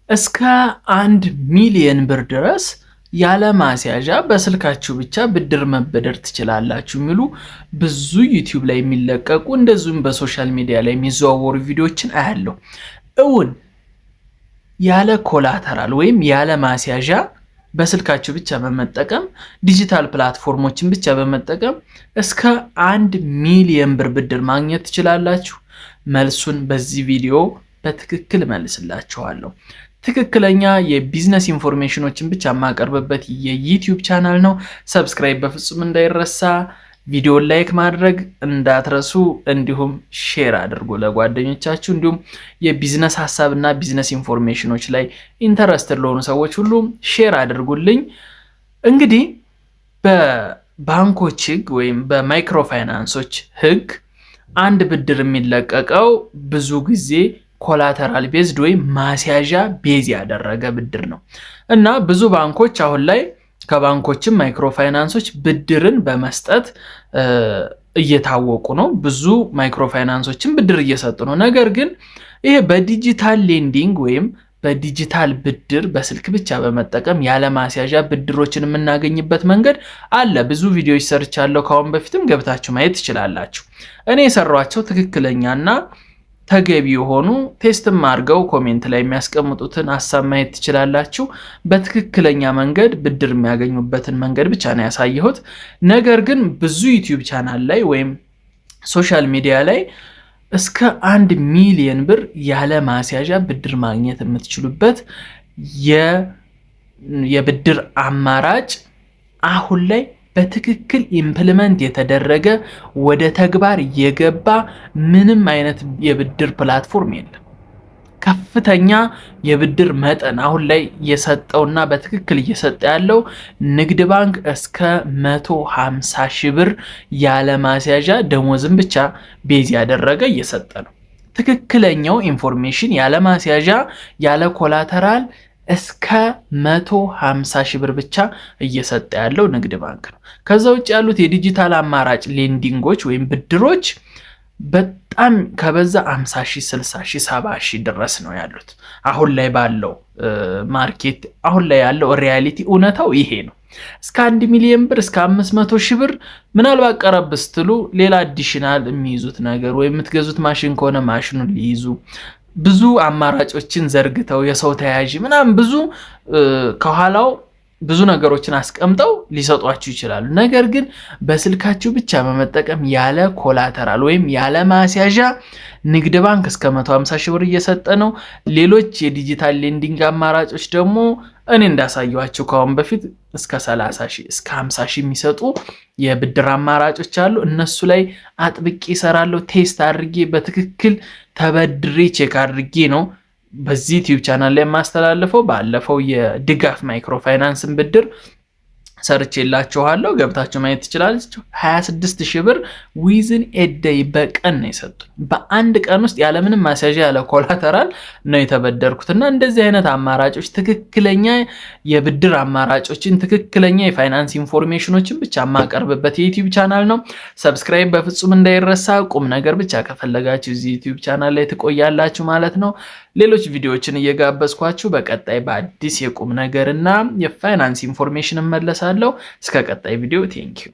እስከ 1 ሚሊዮን ብር ድረስ ያለ ማስያዣ በስልካችሁ ብቻ ብድር መበደር ትችላላችሁ የሚሉ ብዙ ዩቲዩብ ላይ የሚለቀቁ እንደዚሁም በሶሻል ሚዲያ ላይ የሚዘዋወሩ ቪዲዮዎችን አያለሁ። እውን ያለ ኮላተራል ወይም ያለ ማስያዣ በስልካችሁ ብቻ በመጠቀም ዲጂታል ፕላትፎርሞችን ብቻ በመጠቀም እስከ 1 ሚሊዮን ብር ብድር ማግኘት ትችላላችሁ? መልሱን በዚህ ቪዲዮ በትክክል መልስላችኋለሁ። ትክክለኛ የቢዝነስ ኢንፎርሜሽኖችን ብቻ ማቀርብበት የዩቲዩብ ቻናል ነው። ሰብስክራይብ በፍጹም እንዳይረሳ፣ ቪዲዮ ላይክ ማድረግ እንዳትረሱ፣ እንዲሁም ሼር አድርጉ ለጓደኞቻችሁ። እንዲሁም የቢዝነስ ሐሳብና ቢዝነስ ኢንፎርሜሽኖች ላይ ኢንተረስትድ ለሆኑ ሰዎች ሁሉ ሼር አድርጉልኝ። እንግዲህ በባንኮች ህግ ወይም በማይክሮ ፋይናንሶች ህግ አንድ ብድር የሚለቀቀው ብዙ ጊዜ ኮላተራል ቤዝድ ወይም ማስያዣ ቤዝ ያደረገ ብድር ነው እና ብዙ ባንኮች አሁን ላይ ከባንኮችም ማይክሮ ፋይናንሶች ብድርን በመስጠት እየታወቁ ነው። ብዙ ማይክሮ ፋይናንሶችም ብድር እየሰጡ ነው። ነገር ግን ይሄ በዲጂታል ሌንዲንግ ወይም በዲጂታል ብድር በስልክ ብቻ በመጠቀም ያለ ማስያዣ ብድሮችን የምናገኝበት መንገድ አለ። ብዙ ቪዲዮዎች ሰርቻለሁ። ካሁን በፊትም ገብታችሁ ማየት ትችላላችሁ። እኔ የሰሯቸው ትክክለኛና ተገቢ የሆኑ ቴስትም አድርገው ኮሜንት ላይ የሚያስቀምጡትን ሐሳብ ማየት ትችላላችሁ። በትክክለኛ መንገድ ብድር የሚያገኙበትን መንገድ ብቻ ነው ያሳየሁት። ነገር ግን ብዙ ዩቲዩብ ቻናል ላይ ወይም ሶሻል ሚዲያ ላይ እስከ 1 ሚሊዮን ብር ያለ ማስያዣ ብድር ማግኘት የምትችሉበት የብድር አማራጭ አሁን ላይ በትክክል ኢምፕሊመንት የተደረገ ወደ ተግባር የገባ ምንም አይነት የብድር ፕላትፎርም የለም። ከፍተኛ የብድር መጠን አሁን ላይ የሰጠውና በትክክል እየሰጠ ያለው ንግድ ባንክ እስከ 150 ሺህ ብር ያለ ማስያዣ ደሞዝን ብቻ ቤዝ ያደረገ እየሰጠ ነው። ትክክለኛው ኢንፎርሜሽን ያለ ማስያዣ ያለ ኮላተራል እስከ 150 ሺህ ብር ብቻ እየሰጠ ያለው ንግድ ባንክ ነው። ከዛ ውጭ ያሉት የዲጂታል አማራጭ ሌንዲንጎች ወይም ብድሮች በጣም ከበዛ 50 ሺህ፣ 60 ሺህ፣ 70 ሺህ ድረስ ነው ያሉት። አሁን ላይ ባለው ማርኬት አሁን ላይ ያለው ሪያሊቲ እውነታው ይሄ ነው። እስከ 1 ሚሊዮን ብር እስከ 500 ሺህ ብር ምናልባት ቀረብ ስትሉ ሌላ አዲሽናል የሚይዙት ነገር ወይም የምትገዙት ማሽን ከሆነ ማሽኑን ሊይዙ ብዙ አማራጮችን ዘርግተው የሰው ተያያዥ ምናምን ብዙ ከኋላው ብዙ ነገሮችን አስቀምጠው ሊሰጧችሁ ይችላሉ። ነገር ግን በስልካችሁ ብቻ በመጠቀም ያለ ኮላተራል ወይም ያለ ማስያዣ ንግድ ባንክ እስከ 150 ሺህ ብር እየሰጠ ነው። ሌሎች የዲጂታል ሌንዲንግ አማራጮች ደግሞ እኔ እንዳሳየኋችሁ ካሁን በፊት እስከ 30 ሺህ እስከ 50 ሺህ የሚሰጡ የብድር አማራጮች አሉ። እነሱ ላይ አጥብቄ እሰራለሁ። ቴስት አድርጌ በትክክል ተበድሬ ቼክ አድርጌ ነው በዚህ ዩቲዩብ ቻናል ላይ ማስተላለፈው። ባለፈው የድጋፍ ማይክሮ ፋይናንስን ብድር ሰርቼላችኋለሁ፣ ገብታችሁ ማየት ትችላላችሁ። 26 ሺህ ብር ዊዝን ኤደይ በቀን ነው የሰጡኝ። በአንድ ቀን ውስጥ ያለምንም ማስያዣ ያለ ኮላተራል ነው የተበደርኩትና እንደዚህ አይነት አማራጮች ትክክለኛ የብድር አማራጮችን ትክክለኛ የፋይናንስ ኢንፎርሜሽኖችን ብቻ ማቀርብበት የዩቲዩብ ቻናል ነው። ሰብስክራይብ በፍጹም እንዳይረሳ። ቁም ነገር ብቻ ከፈለጋችሁ እዚህ ዩቲዩብ ቻናል ላይ ትቆያላችሁ ማለት ነው። ሌሎች ቪዲዮዎችን እየጋበዝኳችሁ በቀጣይ በአዲስ የቁም ነገርና የፋይናንስ ኢንፎርሜሽን እመለሳለሁ። እስከ ቀጣይ ቪዲዮ ቴንኪዩ።